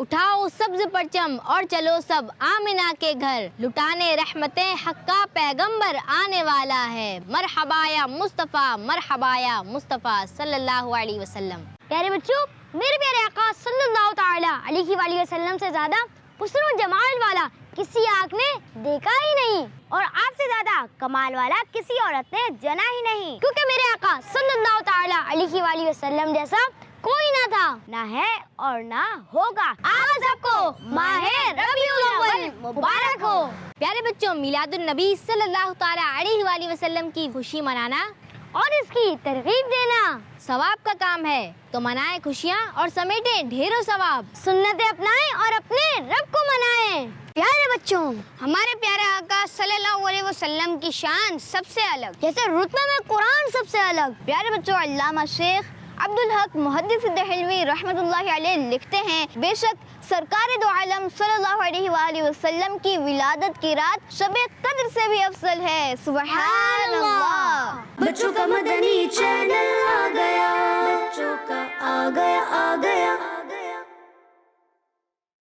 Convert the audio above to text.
اٹھاؤ سبز پرچم اور چلو سب آمنہ کے گھر، لٹانے رحمتیں حق کا پیغمبر آنے والا ہے، مرحبا یا مصطفیٰ مرحبا یا مصطفیٰ صلی اللہ علیہ وسلم۔ پیارے بچوں، میرے پیارے آقا صلی اللہ تعالی علیہ وآلہ وسلم سے زیادہ حسن و جمال والا کسی آنکھ نے دیکھا ہی نہیں، اور آپ سے زیادہ کمال والا کسی عورت نے جنا ہی نہیں، کیونکہ میرے آقا صلی اللہ تعالی علیہ وآلہ وسلم جیسا کوئی نہ تھا، نہ ہے اور نہ ہوگا۔ آپ سب کو ماہ ربیع الاول مبارک ہو۔ پیارے بچوں، میلاد النبی صلی اللہ تعالی علیہ وآلہ وسلم کی خوشی منانا اور اس کی ترغیب دینا ثواب کا کام ہے، تو منائیں خوشیاں اور سمیٹیں ڈھیروں ثواب، سنتیں اپنائیں اور اپنے رب کو منائیں۔ پیارے بچوں، ہمارے پیارے آقا صلی اللہ علیہ وسلم کی شان سب سے الگ، جیسے رتبے میں قرآن سب سے الگ۔ پیارے بچوں، علامہ شیخ عبدالحق محدث دہلوی رحمۃ اللہ علیہ لکھتے ہیں، بے شک سرکار دو عالم صلی اللہ علیہ وآلہ وسلم کی ولادت کی رات شب قدر سے بھی افضل ہے۔ سبحان اللہ۔ بچوں کا مدنی چینل آ گیا، بچوں کا آ گیا